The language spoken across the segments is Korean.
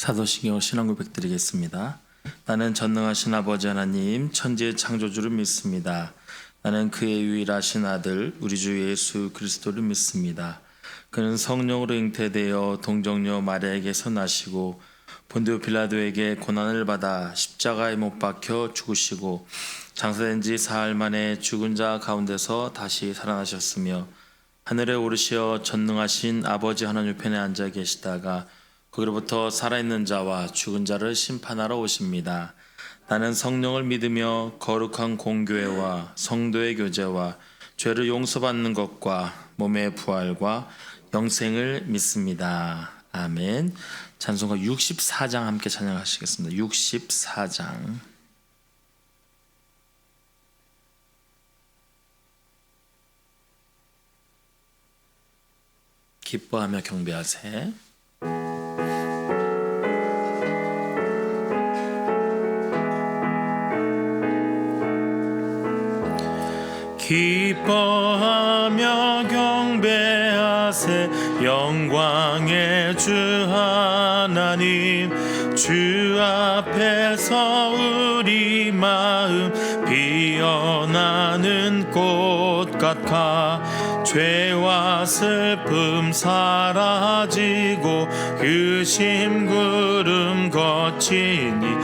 사도신경 신앙고백 드리겠습니다. 나는 전능하신 아버지 하나님 천지의 창조주를 믿습니다. 나는 그의 유일하신 아들 우리 주 예수 그리스도를 믿습니다. 그는 성령으로 잉태되어 동정녀 마리아에게서 나시고 본디오 빌라도에게 고난을 받아 십자가에 못 박혀 죽으시고 장사된 지 사흘 만에 죽은 자 가운데서 다시 살아나셨으며 하늘에 오르시어 전능하신 아버지 하나님 편에 앉아 계시다가 거기로부터 살아있는 자와 죽은 자를 심판하러 오십니다. 나는 성령을 믿으며 거룩한 공교회와 성도의 교제와 죄를 용서받는 것과 몸의 부활과 영생을 믿습니다. 아멘. 찬송가 64장 함께 찬양하시겠습니다. 64장. 기뻐하며 경배하세. 기뻐하며 경배하세. 영광의 주 하나님, 주 앞에서 우리 마음 피어나는 꽃 같아 죄와 슬픔 사라지고 그 심구름 거치니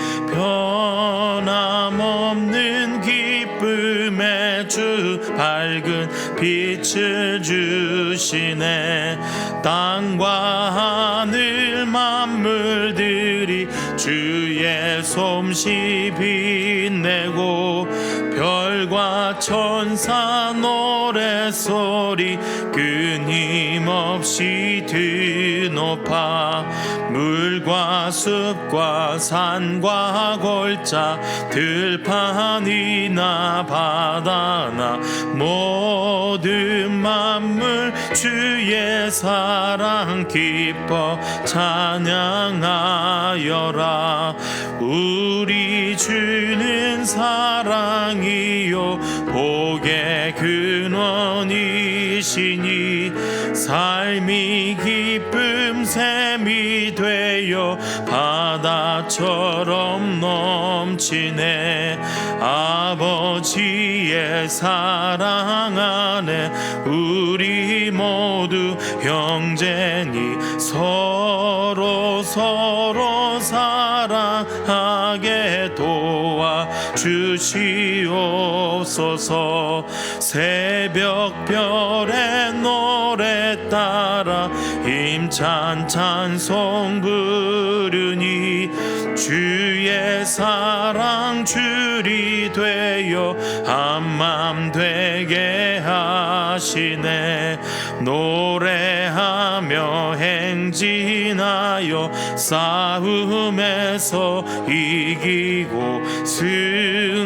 변함없는 기쁨의 주 밝은 빛을 주시네. 땅과 하늘 만물들이 주의 솜씨 빛내고 별과 천사 노래소리 끊임없이 드높아 물과 숲과 산과 골짜 들판이나 바다나 모든 만물 주의 사랑 기뻐 찬양하여라. 우리 주는 사랑이요 복의 근원이시니 삶이 기쁨 샘이 되어 바다처럼 넘치네. 아버지의 사랑 안에 우리 모두 형제니 서로 사랑하게 도와주시옵소서. 새벽별의 노래 따라 힘찬 찬송 부르니 주의 사랑 줄이 되어 한맘 되게 하시네. 노래하며 행진하여 싸움에서 이기고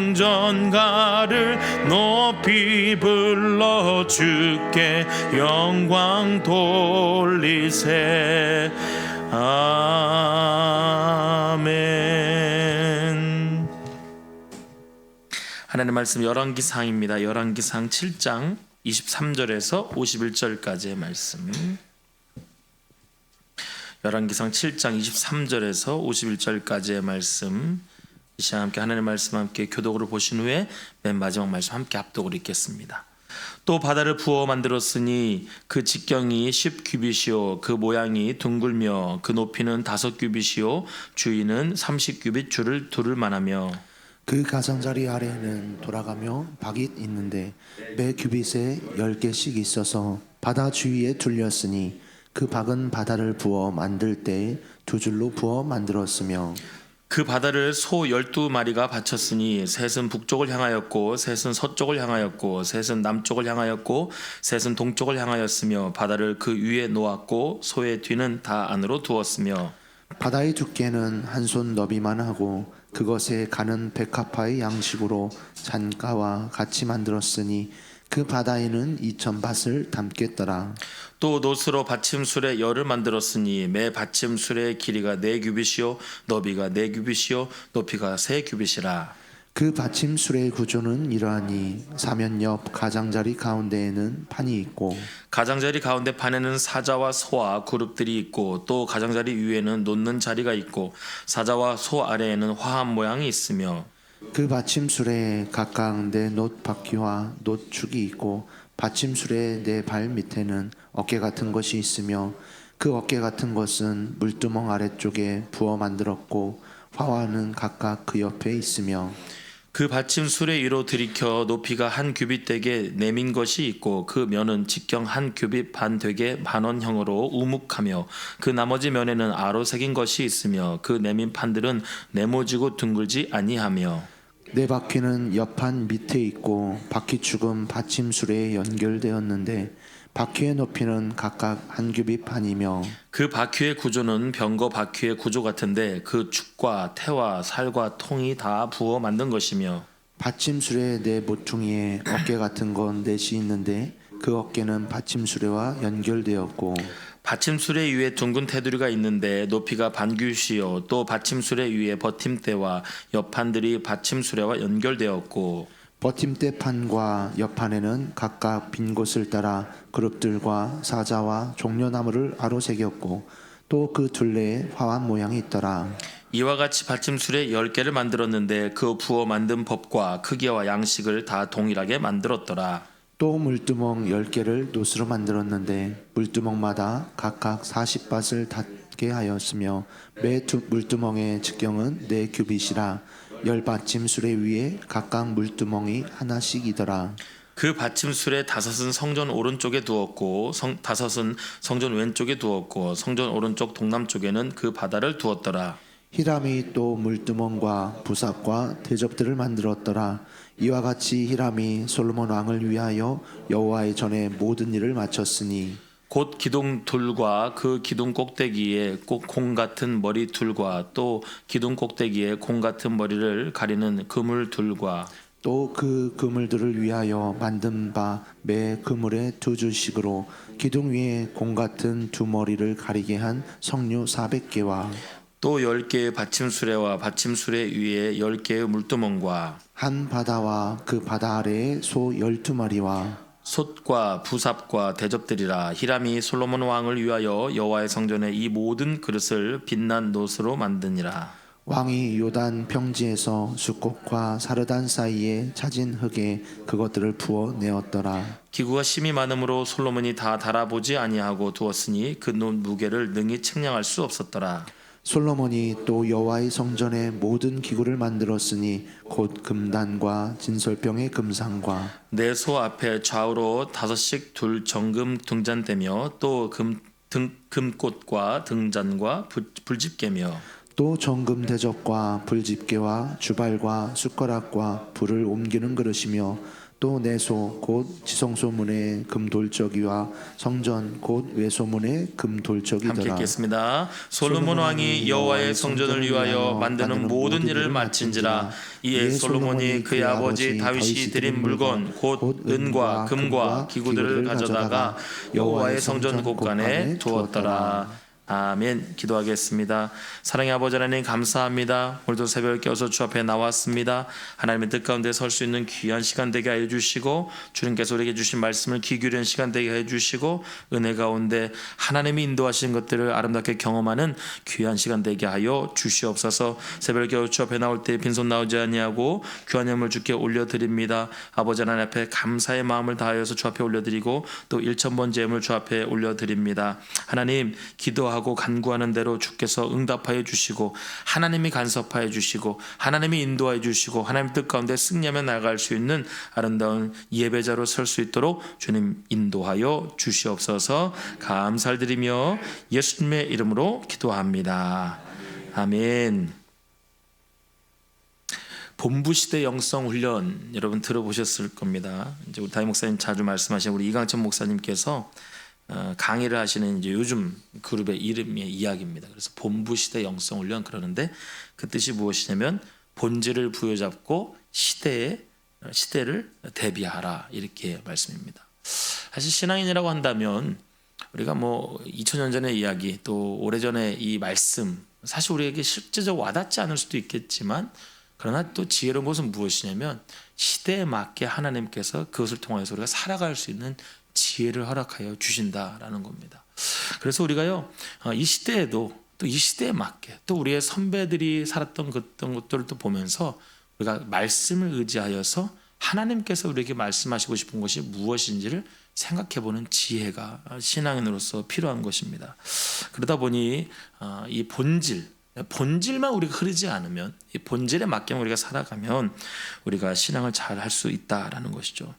승전가를 높이 불러 주께 영광 돌리세. 아멘. 하나님의 말씀 열왕기상입니다. 열왕기상 7장 23절에서 51절까지의 말씀. 열왕기상 7장 23절에서 51절까지의 말씀. 이 시간 함께 하나님의 말씀 함께 교독으로 보신 후에 맨 마지막 말씀 함께 합독으로 읽겠습니다. 또 바다를 부어 만들었으니 그 직경이 10규빗이요 그 모양이 둥글며 그 높이는 5규빗이요 주위는 30규빗 줄을 두를 만하며 그 가장자리 아래에는 돌아가며 박이 있는데 매 규빗에 10개씩 있어서 바다 주위에 둘렸으니 그 박은 바다를 부어 만들 때에 2줄로 부어 만들었으며 그 바다를 소 12마리가 바쳤으니 셋은 북쪽을 향하였고 셋은 서쪽을 향하였고 셋은 남쪽을 향하였고 셋은 동쪽을 향하였으며 바다를 그 위에 놓았고 소의 뒤는 다 안으로 두었으며 바다의 두께는 한 손 너비만 하고 그것에 가는 백합화의 양식으로 잔가와 같이 만들었으니 그 바다에는 2000밭을 담겠더라. 또 노스로 받침술의 열을 만들었으니 매 받침술의 길이가 4규빗이요 너비가 4규빗이요 높이가 3규빗이라. 그 받침술의 구조는 이러하니 사면 옆 가장자리 가운데에는 판이 있고 가장자리 가운데 판에는 사자와 소와 그룹들이 있고 또 가장자리 위에는 놓는 자리가 있고 사자와 소 아래에는 화합 모양이 있으며 그 받침술에 각각 네 놋 바퀴와 놋 축이 있고 받침술의 네 발 밑에는 어깨 같은 것이 있으며 그 어깨 같은 것은 물두멍 아래쪽에 부어 만들었고 화환은 각각 그 옆에 있으며 그 받침술의 위로 들이켜 높이가 한 규빗 되게 내민 것이 있고 그 면은 직경 한 규빗 반 되게 반원형으로 우묵하며 그 나머지 면에는 아로 새긴 것이 있으며 그 내민 판들은 네모지고 둥글지 아니하며 네 바퀴는 옆판 밑에 있고 바퀴축은 받침술에 연결되었는데 바퀴의 높이는 각각 한 규빗 반이며 그 바퀴의 구조는 병거 바퀴의 구조 같은데 그 축과 태와 살과 통이 다 부어 만든 것이며 받침술의 네 모퉁이에 어깨 같은 건 넷이 있는데 그 어깨는 받침수레와 연결되었고 받침술의 위에 둥근 테두리가 있는데 높이가 반규시요 또 받침술의 위에 버팀대와 옆판들이 받침수레와 연결되었고 버팀대 판과 옆판에는 각각 빈 곳을 따라 그룹들과 사자와 종려나무를 아로새겼고 또 그 둘레에 화환 모양이 있더라. 이와 같이 받침술에 10개를 만들었는데 그 부어 만든 법과 크기와 양식을 다 동일하게 만들었더라. 또 물두멍 10개를 놋으로 만들었는데 물두멍마다 각각 40밭을 닿게 하였으며 매 물두멍의 직경은 4규빗이라 10받침술의 위에 각각 물두멍이 하나씩이더라. 그 받침술의 5은 성전 오른쪽에 두었고 5은 성전 왼쪽에 두었고 성전 오른쪽 동남쪽에는 그 바다를 두었더라. 히람이 또 물두멍과 부삽과 대접들을 만들었더라. 이와 같이 히람이 솔로몬 왕을 위하여 여호와의 전에 모든 일을 마쳤으니 곧 기둥 둘과 그 기둥 꼭대기에 꼭 공 같은 머리 둘과 또 기둥 꼭대기에 공 같은 머리를 가리는 그물 둘과 또 그 그물들을 위하여 만든 바 매 그물에 2주씩으로 기둥 위에 공 같은 두 머리를 가리게 한 석류 400개와 또 10개의 받침수레와 받침수레 위에 10개의 물두멍과 한 바다와 그 바다 아래에 소 12마리와 솥과 부삽과 대접들이라. 히람이 솔로몬 왕을 위하여 여호와의 성전에 이 모든 그릇을 빛난 놋으로 만드니라. 왕이 요단 평지에서 숫꽃과 사르단 사이에 차진 흙에 그것들을 부어 내었더라. 기구가 심히 많으므로 솔로몬이 다 달아보지 아니하고 두었으니 그 놋 무게를 능히 측량할 수 없었더라. 솔로몬이 또 여호와의 성전에 모든 기구를 만들었으니 곧 금단과 진설병의 금상과 내 소 앞에 좌우로 5씩 둘 정금 등잔대며 또 금꽃과 등잔과 불집게며 또 정금 대접과 불집게와 주발과 숟가락과 불을 옮기는 그릇이며 또 내소 곧 지성소문의 금돌적이와 성전 곧 외소문의 함께 금돌적이더라. 읽겠습니다. 솔로몬 왕이 여호와의 성전을 위하여 만드는 모든 일을 마친지라. 이에 솔로몬이 그의 아버지 다윗이 드린 물건 곧 은과 금과 기구들을 가져다가 여호와의 성전 곳간에 두었더라. 아멘. 기도하겠습니다. 사랑의 아버지 하나님 감사합니다. 오늘도 새벽에 깨어서 주 앞에 나왔습니다. 하나님의 뜻 가운데 설 수 있는 귀한 시간 되게 하여 주시고 주님께서 우리에게 주신 말씀을 귀 기울이는 시간 되게 하여 주시고 은혜 가운데 하나님이 인도하신 것들을 아름답게 경험하는 귀한 시간 되게 하여 주시옵소서. 새벽에 깨어 주 앞에 나올 때 빈손 나오지 아니하고 귀한 예물 주께 올려드립니다. 아버지 하나님 앞에 감사의 마음을 다하여서 주 앞에 올려드리고 또 1,000번 예물 주 앞에 올려드립니다. 하나님 기도하고 간구하는 대로 주께서 응답하여 주시고 하나님이 간섭하여 주시고 하나님이 인도하여 주시고 하나님 뜻 가운데 승리하며 나아갈 수 있는 아름다운 예배자로 설 수 있도록 주님 인도하여 주시옵소서. 감사를 드리며 예수님의 이름으로 기도합니다. 아멘. 본부시대 영성훈련 여러분 들어보셨을 겁니다. 이제 우리 담임 목사님 자주 말씀하신 우리 이강천 목사님께서 강의를 하시는 이제 요즘 그룹의 이름의 이야기입니다. 그래서 본부시대 영성훈련 그러는데 그 뜻이 무엇이냐면 본질을 부여잡고 시대를 대비하라 이렇게 말씀입니다. 사실 신앙인이라고 한다면 우리가 뭐 2000년 전의 이야기 또 오래전의 이 말씀 사실 우리에게 실제적으로 와닿지 않을 수도 있겠지만 그러나 또 지혜로운 것은 무엇이냐면 시대에 맞게 하나님께서 그것을 통해서 우리가 살아갈 수 있는 지혜를 허락하여 주신다라는 겁니다. 그래서 우리가요, 이 시대에도 또 이 시대에 맞게 또 우리의 선배들이 살았던 것들을 또 보면서 우리가 말씀을 의지하여서 하나님께서 우리에게 말씀하시고 싶은 것이 무엇인지를 생각해보는 지혜가 신앙인으로서 필요한 것입니다. 그러다 보니 이 본질만 우리가 흐르지 않으면, 이 본질에 맞게만 우리가 살아가면 우리가 신앙을 잘 할 수 있다라는 것이죠.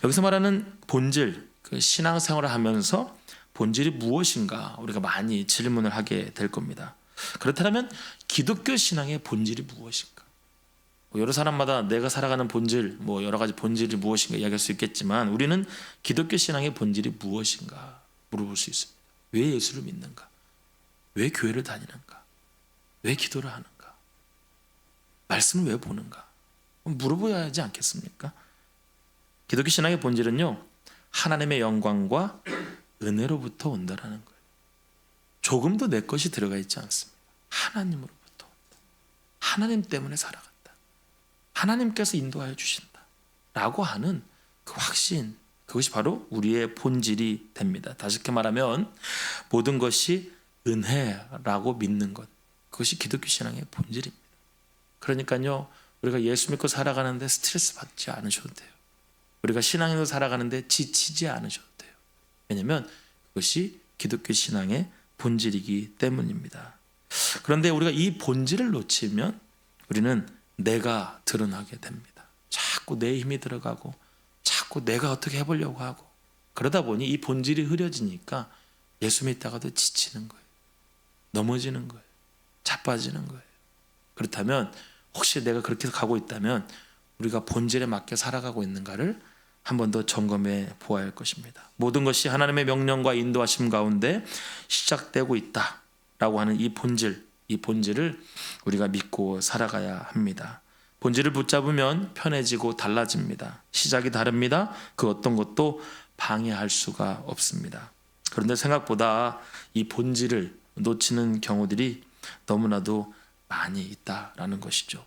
여기서 말하는 본질, 그 신앙생활을 하면서 본질이 무엇인가 우리가 많이 질문을 하게 될 겁니다. 그렇다면 기독교 신앙의 본질이 무엇인가? 여러 사람마다 내가 살아가는 본질, 여러 가지 본질이 무엇인가 이야기할 수 있겠지만, 우리는 기독교 신앙의 본질이 무엇인가 물어볼 수 있습니다. 왜 예수를 믿는가? 왜 교회를 다니는가? 왜 기도를 하는가? 말씀을 왜 보는가? 물어봐야 하지 않겠습니까? 기독교 신앙의 본질은요, 하나님의 영광과 은혜로부터 온다라는 거예요. 조금도 내 것이 들어가 있지 않습니다. 하나님으로부터 온다. 하나님 때문에 살아간다. 하나님께서 인도하여 주신다 라고 하는 그 확신, 그것이 바로 우리의 본질이 됩니다. 다시 이렇게 말하면 모든 것이 은혜라고 믿는 것, 그것이 기독교 신앙의 본질입니다. 그러니까요, 우리가 예수 믿고 살아가는데 스트레스 받지 않으셔도 돼요. 우리가 신앙으로 살아가는데 지치지 않으셔도 돼요. 왜냐하면 그것이 기독교 신앙의 본질이기 때문입니다. 그런데 우리가 이 본질을 놓치면 우리는 내가 드러나게 됩니다. 자꾸 내 힘이 들어가고 자꾸 내가 어떻게 해보려고 하고, 그러다 보니 이 본질이 흐려지니까 예수 믿다가도 지치는 거예요. 넘어지는 거예요. 자빠지는 거예요. 그렇다면 혹시 내가 그렇게 가고 있다면 우리가 본질에 맞게 살아가고 있는가를 한 번 더 점검해 보아야 할 것입니다. 모든 것이 하나님의 명령과 인도하심 가운데 시작되고 있다라고 하는 이 본질을 우리가 믿고 살아가야 합니다. 본질을 붙잡으면 편해지고 달라집니다. 시작이 다릅니다. 그 어떤 것도 방해할 수가 없습니다. 그런데 생각보다 이 본질을 놓치는 경우들이 너무나도 많이 있다라는 것이죠.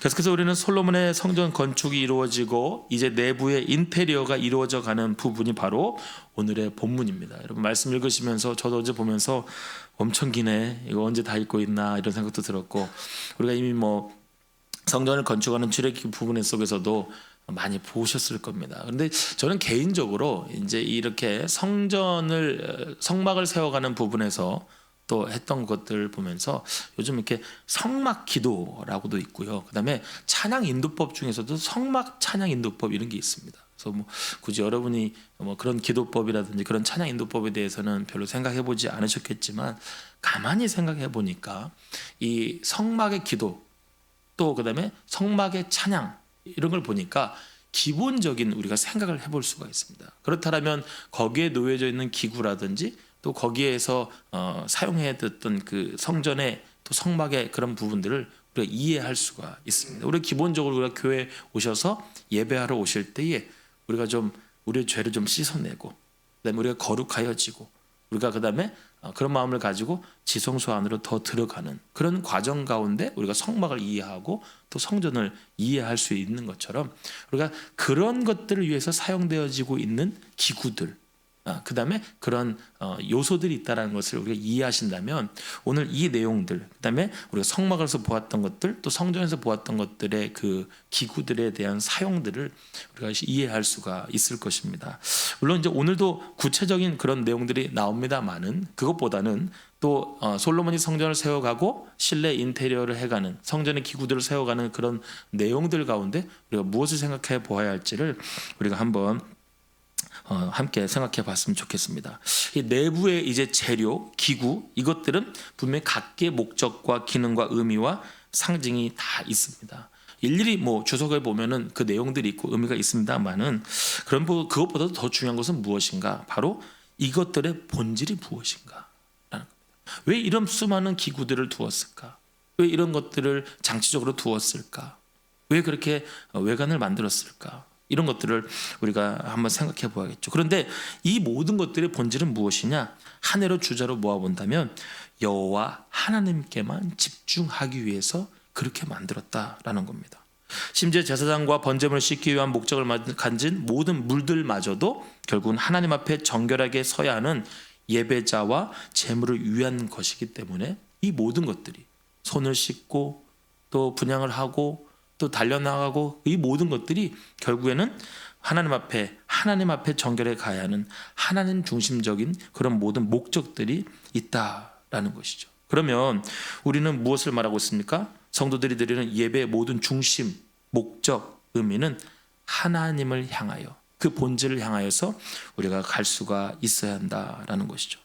계속해서 우리는 솔로몬의 성전 건축이 이루어지고 이제 내부의 인테리어가 이루어져 가는 부분이 바로 오늘의 본문입니다. 여러분 말씀 읽으시면서 저도 어제 보면서 엄청 기네, 이거 언제 다 읽고 있나 이런 생각도 들었고, 우리가 이미 성전을 건축하는 출애굽 부분 속에서도 많이 보셨을 겁니다. 그런데 저는 개인적으로 이제 이렇게 성막을 세워가는 부분에서 또 했던 것들 보면서 요즘 이렇게 성막 기도라고도 있고요. 그다음에 찬양 인도법 중에서도 성막 찬양 인도법 이런 게 있습니다. 그래서 굳이 여러분이 그런 기도법이라든지 그런 찬양 인도법에 대해서는 별로 생각해 보지 않으셨겠지만, 가만히 생각해 보니까 이 성막의 기도 또 그다음에 성막의 찬양 이런 걸 보니까 기본적인 우리가 생각을 해볼 수가 있습니다. 그렇다면 거기에 놓여져 있는 기구라든지 또 거기에서 사용해 듣던 그 성전의 또 성막의 그런 부분들을 우리가 이해할 수가 있습니다. 우리가 기본적으로 우리가 교회에 오셔서 예배하러 오실 때에 우리가 좀 우리의 죄를 좀 씻어내고, 그다음에 우리가 거룩하여지고, 우리가 그다음에 그런 마음을 가지고 지성소 안으로 더 들어가는 그런 과정 가운데 우리가 성막을 이해하고 또 성전을 이해할 수 있는 것처럼, 우리가 그런 것들을 위해서 사용되어지고 있는 기구들, 그다음에 그런 요소들이 있다는 것을 우리가 이해하신다면 오늘 이 내용들, 그다음에 우리가 성막에서 보았던 것들 또 성전에서 보았던 것들의 그 기구들에 대한 사용들을 우리가 이해할 수가 있을 것입니다. 물론 이제 오늘도 구체적인 그런 내용들이 나옵니다만은, 그것보다는 또 솔로몬이 성전을 세워가고 실내 인테리어를 해가는 성전의 기구들을 세워가는 그런 내용들 가운데 우리가 무엇을 생각해 보아야 할지를 우리가 한번 함께 생각해 봤으면 좋겠습니다. 이 내부의 이제 재료, 기구, 이것들은 분명히 각기의 목적과 기능과 의미와 상징이 다 있습니다. 일일이 주석에 보면은 그 내용들이 있고 의미가 있습니다만은, 그것보다도 더 중요한 것은 무엇인가? 바로 이것들의 본질이 무엇인가라는 겁니다. 왜 이런 수많은 기구들을 두었을까? 왜 이런 것들을 장치적으로 두었을까? 왜 그렇게 외관을 만들었을까? 이런 것들을 우리가 한번 생각해 보아야겠죠. 그런데 이 모든 것들의 본질은 무엇이냐? 한 해로 주자로 모아본다면 여호와 하나님께만 집중하기 위해서 그렇게 만들었다라는 겁니다. 심지어 제사장과 번제물을 씻기 위한 목적을 가진 모든 물들마저도 결국은 하나님 앞에 정결하게 서야 하는 예배자와 제물을 위한 것이기 때문에 이 모든 것들이 손을 씻고 또 분향을 하고 또 달려나가고 이 모든 것들이 결국에는 하나님 앞에 정결해 가야 하는 하나님 중심적인 그런 모든 목적들이 있다라는 것이죠. 그러면 우리는 무엇을 말하고 있습니까? 성도들이 드리는 예배의 모든 중심, 목적, 의미는 하나님을 향하여 그 본질을 향하여서 우리가 갈 수가 있어야 한다라는 것이죠.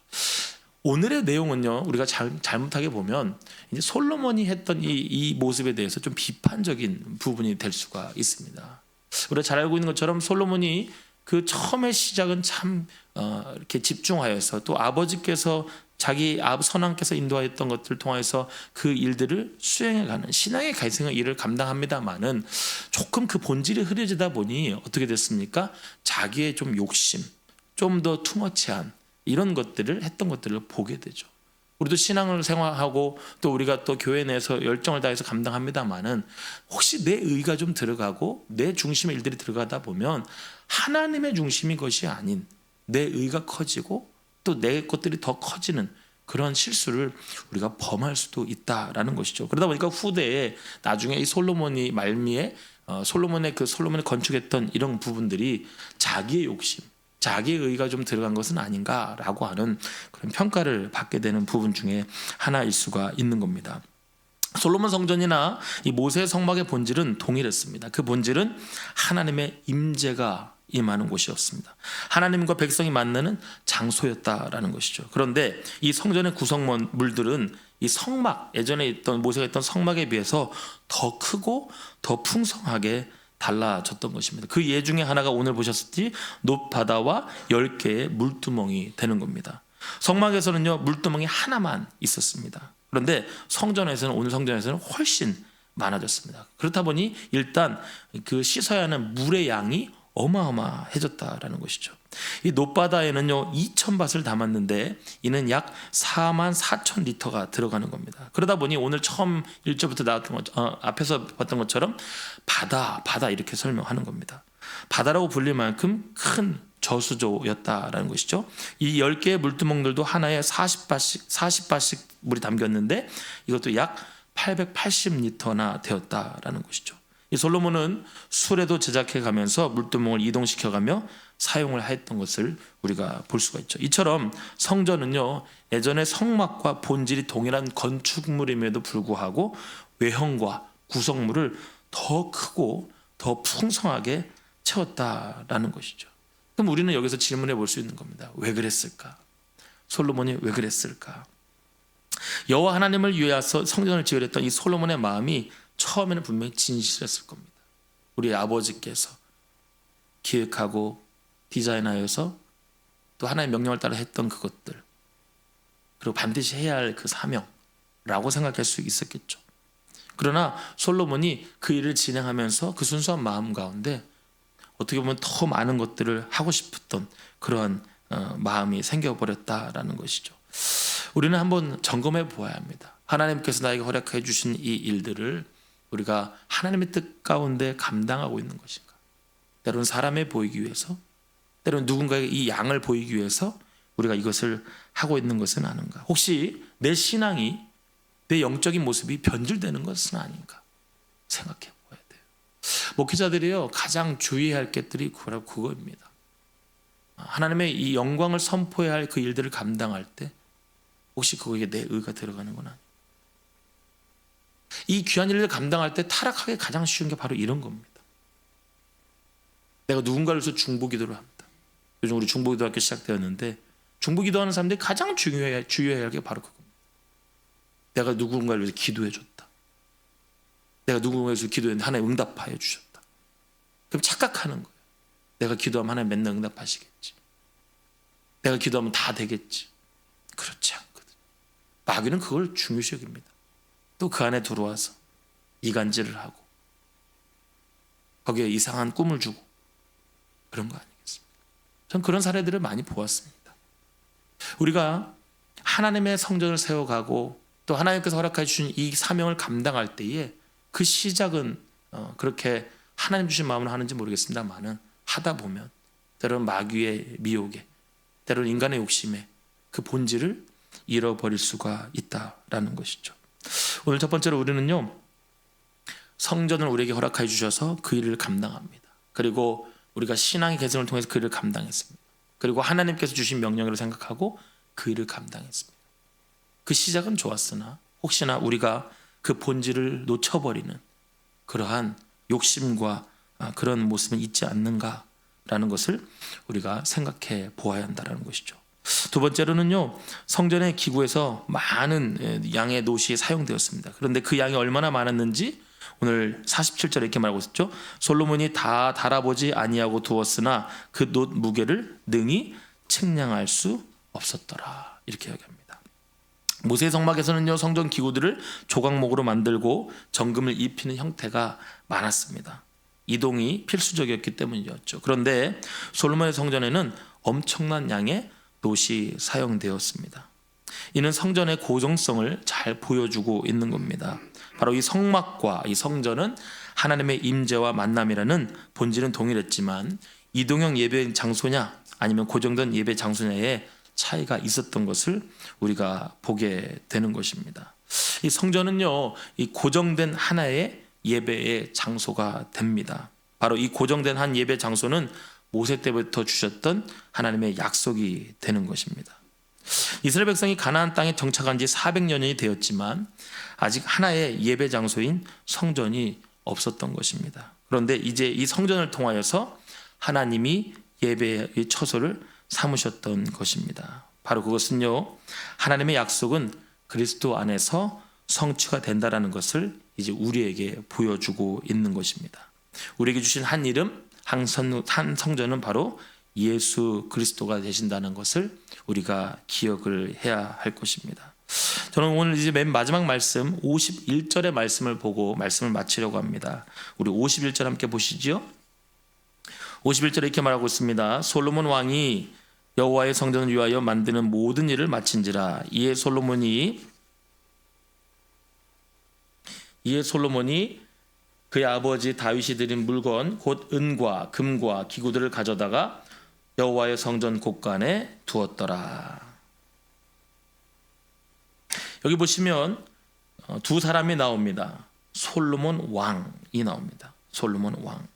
오늘의 내용은요, 우리가 잘못하게 보면 이제 솔로몬이 했던 이 모습에 대해서 좀 비판적인 부분이 될 수가 있습니다. 우리가 잘 알고 있는 것처럼 솔로몬이 그 처음의 시작은 참 이렇게 집중하여서 또 아버지께서 자기 선왕께서 인도하였던 것들을 통해서 그 일들을 수행해가는 신앙의 갈등의 일을 감당합니다만은 조금 그 본질이 흐려지다 보니 어떻게 됐습니까? 자기의 좀 욕심, 좀 더 투머치한 이런 것들을 했던 것들을 보게 되죠. 우리도 신앙을 생활하고 또 우리가 또 교회 내에서 열정을 다해서 감당합니다만은 혹시 내 의가 좀 들어가고 내 중심의 일들이 들어가다 보면 하나님의 중심인 것이 아닌 내 의가 커지고 또 내 것들이 더 커지는 그런 실수를 우리가 범할 수도 있다라는 것이죠. 그러다 보니까 후대에 나중에 이 솔로몬이 말미에 솔로몬이 건축했던 이런 부분들이 자기의 욕심, 자기의 의가 좀 들어간 것은 아닌가라고 하는 그런 평가를 받게 되는 부분 중에 하나일 수가 있는 겁니다. 솔로몬 성전이나 이 모세의 성막의 본질은 동일했습니다. 그 본질은 하나님의 임재가 임하는 곳이었습니다. 하나님과 백성이 만나는 장소였다라는 것이죠. 그런데 이 성전의 구성물들은 이 성막, 예전에 있던 모세가 있던 성막에 비해서 더 크고 더 풍성하게 달라졌던 것입니다. 그 예 중에 하나가 오늘 보셨듯이 높바다와 10개의 물두멍이 되는 겁니다. 성막에서는요, 물두멍이 하나만 있었습니다. 그런데 오늘 성전에서는 훨씬 많아졌습니다. 그렇다 보니 일단 그 씻어야 하는 물의 양이 어마어마해졌다라는 것이죠. 이 높바다에는요 2,000밭을 담았는데 이는 약 44,000리터가 들어가는 겁니다. 그러다 보니 오늘 처음 1절부터 나왔던 앞에서 봤던 것처럼 바다 이렇게 설명하는 겁니다. 바다라고 불릴 만큼 큰 저수조였다라는 것이죠. 이 10개의 물두멍들도 하나에 40밭씩 물이 담겼는데 이것도 약 880리터나 되었다라는 것이죠. 이 솔로몬은 수레도 제작해 가면서 물두멍을 이동시켜 가며 사용을 했던 것을 우리가 볼 수가 있죠. 이처럼 성전은요, 예전의 성막과 본질이 동일한 건축물임에도 불구하고 외형과 구성물을 더 크고 더 풍성하게 채웠다라는 것이죠. 그럼 우리는 여기서 질문해 볼 수 있는 겁니다. 왜 그랬을까? 솔로몬이 왜 그랬을까? 여호와 하나님을 위하여 성전을 지으려 했던 이 솔로몬의 마음이 처음에는 분명히 진실했을 겁니다. 우리 아버지께서 기획하고 디자인하여서 또 하나님의 명령을 따라 했던 그것들, 그리고 반드시 해야 할 그 사명라고 생각할 수 있었겠죠. 그러나 솔로몬이 그 일을 진행하면서 그 순수한 마음 가운데 어떻게 보면 더 많은 것들을 하고 싶었던 그러한 마음이 생겨버렸다라는 것이죠. 우리는 한번 점검해 보아야 합니다. 하나님께서 나에게 허락해 주신 이 일들을 우리가 하나님의 뜻 가운데 감당하고 있는 것인가? 때로는 사람에 보이기 위해서, 때로는 누군가에게 이 양을 보이기 위해서 우리가 이것을 하고 있는 것은 아닌가? 혹시 내 신앙이, 내 영적인 모습이 변질되는 것은 아닌가? 생각해 보아야 돼요. 목회자들이요, 가장 주의해야 할 것들이 그거입니다. 하나님의 이 영광을 선포해야 할 그 일들을 감당할 때 혹시 거기에 내 의가 들어가는 건 아니에요. 이 귀한 일을 감당할 때 타락하기 가장 쉬운 게 바로 이런 겁니다. 내가 누군가를 위해서 중보기도를 합니다. 요즘 우리 중보기도학교 시작되었는데 중보기도하는 사람들이 가장 주의해야 할 게 바로 그겁니다. 내가 누군가를 위해서 기도해 줬다. 내가 누군가를 위해서 기도했는데 하나님 응답하여 주셨다. 그럼 착각하는 거예요. 내가 기도하면 하나님 맨날 응답하시겠지. 내가 기도하면 다 되겠지. 그렇지 않거든요. 마귀는 그걸 중요시 여깁니다. 또 그 안에 들어와서 이간질을 하고 거기에 이상한 꿈을 주고 그런 거 아니겠습니까? 전 그런 사례들을 많이 보았습니다. 우리가 하나님의 성전을 세워가고 또 하나님께서 허락해 주신 이 사명을 감당할 때에 그 시작은 그렇게 하나님 주신 마음으로 하는지 모르겠습니다만은 하다 보면 때로는 마귀의 미혹에, 때로는 인간의 욕심에 그 본질을 잃어버릴 수가 있다라는 것이죠. 오늘 첫 번째로 우리는요, 성전을 우리에게 허락해 주셔서 그 일을 감당합니다. 그리고 우리가 신앙의 개성을 통해서 그 일을 감당했습니다. 그리고 하나님께서 주신 명령으로 생각하고 그 일을 감당했습니다. 그 시작은 좋았으나 혹시나 우리가 그 본질을 놓쳐버리는 그러한 욕심과 그런 모습은 있지 않는가라는 것을 우리가 생각해 보아야 한다는 것이죠. 두 번째로는요, 성전의 기구에서 많은 양의 놋이 사용되었습니다. 그런데 그 양이 얼마나 많았는지 오늘 47절에 이렇게 말하고 있었죠. 솔로몬이 다 달아보지 아니하고 두었으나 그 놋 무게를 능히 측량할 수 없었더라. 이렇게 이야기합니다. 모세의 성막에서는요, 성전 기구들을 조각목으로 만들고 정금을 입히는 형태가 많았습니다. 이동이 필수적이었기 때문이었죠. 그런데 솔로몬의 성전에는 엄청난 양의 놋이 사용되었습니다. 이는 성전의 고정성을 잘 보여주고 있는 겁니다. 바로 이 성막과 이 성전은 하나님의 임재와 만남이라는 본질은 동일했지만 이동형 예배 장소냐 아니면 고정된 예배 장소냐의 차이가 있었던 것을 우리가 보게 되는 것입니다. 이 성전은요, 이 고정된 하나의 예배의 장소가 됩니다. 바로 이 고정된 한 예배 장소는 모세 때부터 주셨던 하나님의 약속이 되는 것입니다. 이스라엘 백성이 가나안 땅에 정착한 지 400년이 되었지만 아직 하나의 예배 장소인 성전이 없었던 것입니다. 그런데 이제 이 성전을 통하여서 하나님이 예배의 처소를 삼으셨던 것입니다. 바로 그것은요, 하나님의 약속은 그리스도 안에서 성취가 된다라는 것을 이제 우리에게 보여주고 있는 것입니다. 우리에게 주신 한 이름, 한 성전은 바로 예수 그리스도가 되신다는 것을 우리가 기억을 해야 할 것입니다. 저는 오늘 이제 맨 마지막 말씀 51절의 말씀을 보고 말씀을 마치려고 합니다. 우리 51절 함께 보시죠. 51절에 이렇게 말하고 있습니다. 솔로몬 왕이 여호와의 성전을 위하여 만드는 모든 일을 마친지라. 이에 솔로몬이 그의 아버지 다윗이 드린 물건 곧 은과 금과 기구들을 가져다가 여호와의 성전 곳간에 두었더라. 여기 보시면 두 사람이 나옵니다. 솔로몬 왕이 나옵니다. 솔로몬 왕.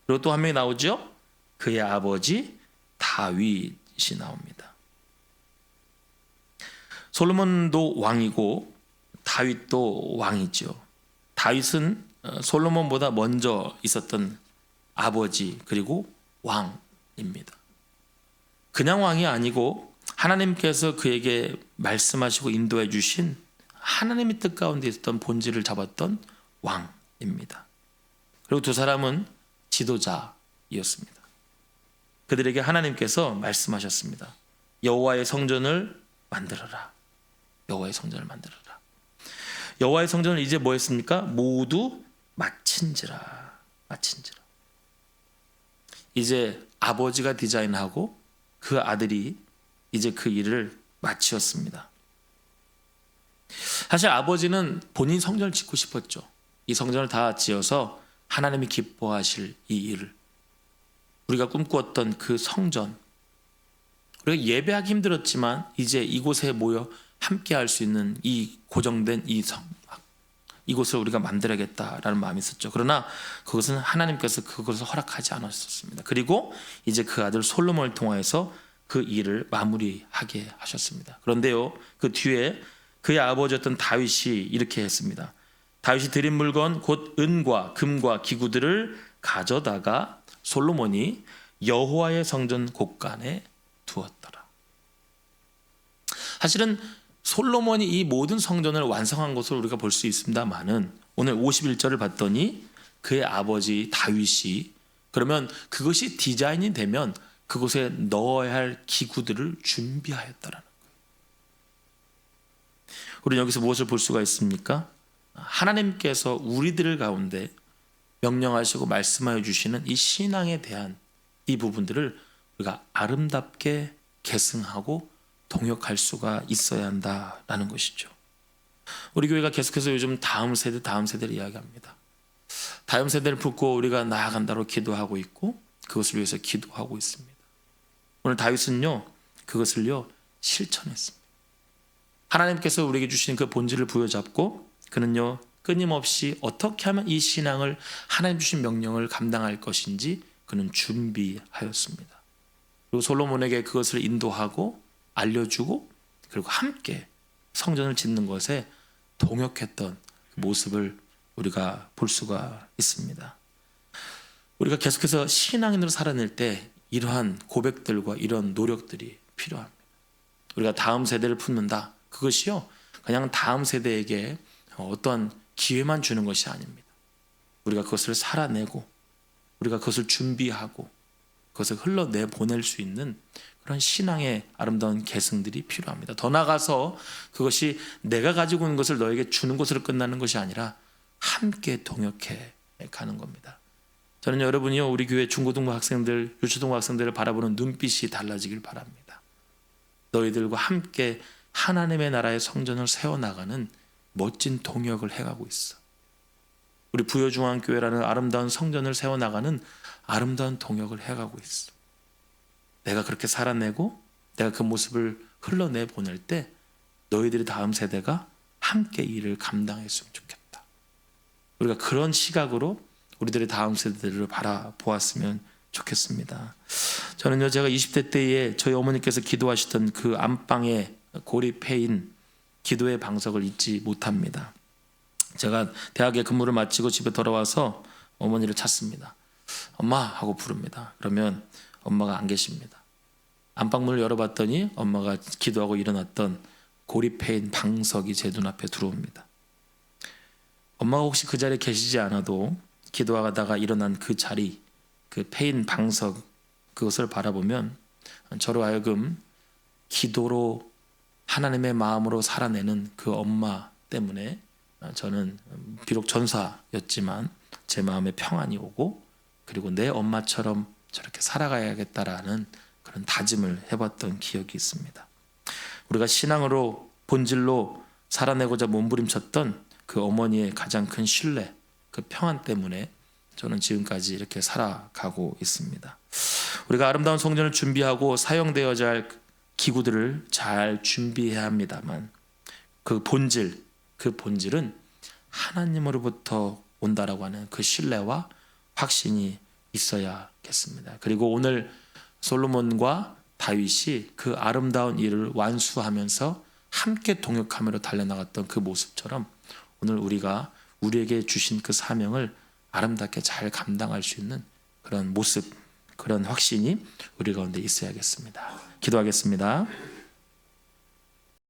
그리고 또 한 명이 나오죠. 그의 아버지 다윗이 나옵니다. 솔로몬도 왕이고 다윗도 왕이죠. 다윗은 솔로몬보다 먼저 있었던 아버지 그리고 왕입니다. 그냥 왕이 아니고 하나님께서 그에게 말씀하시고 인도해 주신 하나님의 뜻 가운데 있었던 본질을 잡았던 왕입니다. 그리고 두 사람은 지도자였습니다. 그들에게 하나님께서 말씀하셨습니다. 여호와의 성전을 만들어라. 여호와의 성전을 만들어라. 여호와의 성전을 이제 뭐 했습니까? 모두 마친지라. 이제 아버지가 디자인하고 그 아들이 이제 그 일을 마치었습니다. 사실 아버지는 본인 성전을 짓고 싶었죠. 이 성전을 다 지어서 하나님이 기뻐하실 이 일을, 우리가 꿈꾸었던 그 성전, 우리가 예배하기 힘들었지만 이제 이곳에 모여 함께 할 수 있는 이 고정된 이 이곳을 우리가 만들어야겠다라는 마음이 있었죠. 그러나 그것은 하나님께서 그것을 허락하지 않았었습니다. 그리고 이제 그 아들 솔로몬을 통하여서 그 일을 마무리하게 하셨습니다. 그런데요, 그 뒤에 그의 아버지였던 다윗이 이렇게 했습니다. 다윗이 드린 물건 곧 은과 금과 기구들을 가져다가 솔로몬이 여호와의 성전 곳간에 두었더라. 사실은 솔로몬이 이 모든 성전을 완성한 것을 우리가 볼 수 있습니다만은 오늘 51절을 봤더니 그의 아버지 다윗이, 그러면 그것이 디자인이 되면 그곳에 넣어야 할 기구들을 준비하였다라는 거예요. 우리는 여기서 무엇을 볼 수가 있습니까? 하나님께서 우리들 가운데 명령하시고 말씀하여 주시는 이 신앙에 대한 이 부분들을 우리가 아름답게 계승하고 동역할 수가 있어야 한다라는 것이죠. 우리 교회가 계속해서 요즘 다음 세대를 이야기합니다. 다음 세대를 품고 우리가 나아간다로 기도하고 있고 그것을 위해서 기도하고 있습니다. 오늘 다윗은요 그것을요 실천했습니다. 하나님께서 우리에게 주신 그 본질을 부여잡고 그는요 끊임없이 어떻게 하면 이 신앙을 하나님 주신 명령을 감당할 것인지 그는 준비하였습니다. 그리고 솔로몬에게 그것을 인도하고 알려주고 그리고 함께 성전을 짓는 것에 동역했던 그 모습을 우리가 볼 수가 있습니다. 우리가 계속해서 신앙인으로 살아낼 때 이러한 고백들과 이런 노력들이 필요합니다. 우리가 다음 세대를 품는다. 그것이요 그냥 다음 세대에게 어떠한 기회만 주는 것이 아닙니다. 우리가 그것을 살아내고 우리가 그것을 준비하고 그것을 흘러내보낼 수 있는 그런 신앙의 아름다운 계승들이 필요합니다. 더 나아가서 그것이 내가 가지고 있는 것을 너에게 주는 것으로 끝나는 것이 아니라 함께 동역해 가는 겁니다. 저는 여러분이요 우리 교회 중고등부 학생들, 유초등부 학생들을 바라보는 눈빛이 달라지길 바랍니다. 너희들과 함께 하나님의 나라의 성전을 세워나가는 멋진 동역을 해가고 있어. 우리 부여중앙교회라는 아름다운 성전을 세워나가는 아름다운 동역을 해가고 있어. 내가 그렇게 살아내고 내가 그 모습을 흘러내보낼 때 너희들이 다음 세대가 함께 이 일을 감당했으면 좋겠다. 우리가 그런 시각으로 우리들의 다음 세대들을 바라보았으면 좋겠습니다. 저는요 제가 20대 때에 저희 어머니께서 기도하시던 그 안방에 고립해인 기도의 방석을 잊지 못합니다. 제가 대학에 근무를 마치고 집에 돌아와서 어머니를 찾습니다. 엄마 하고 부릅니다. 그러면 엄마가 안 계십니다. 안방문을 열어봤더니 엄마가 기도하고 일어났던 고립해인 방석이 제 눈앞에 들어옵니다. 엄마가 혹시 그 자리에 계시지 않아도 기도하다가 일어난 그 자리, 그 패인 방석 그것을 바라보면 저로 하여금 기도로 하나님의 마음으로 살아내는 그 엄마 때문에 저는 비록 전사였지만 제 마음에 평안이 오고 그리고 내 엄마처럼 저렇게 살아가야겠다라는 그런 다짐을 해봤던 기억이 있습니다. 우리가 신앙으로 본질로 살아내고자 몸부림쳤던 그 어머니의 가장 큰 신뢰, 그 평안 때문에 저는 지금까지 이렇게 살아가고 있습니다. 우리가 아름다운 성전을 준비하고 사용되어야 할 기구들을 잘 준비해야 합니다만 그 본질은 하나님으로부터 온다라고 하는 그 신뢰와 확신이 있어야겠습니다. 그리고 오늘 솔로몬과 다윗이 그 아름다운 일을 완수하면서 함께 동역하며 달려나갔던 그 모습처럼 오늘 우리가 우리에게 주신 그 사명을 아름답게 잘 감당할 수 있는 그런 모습, 그런 확신이 우리 가운데 있어야겠습니다. 기도하겠습니다.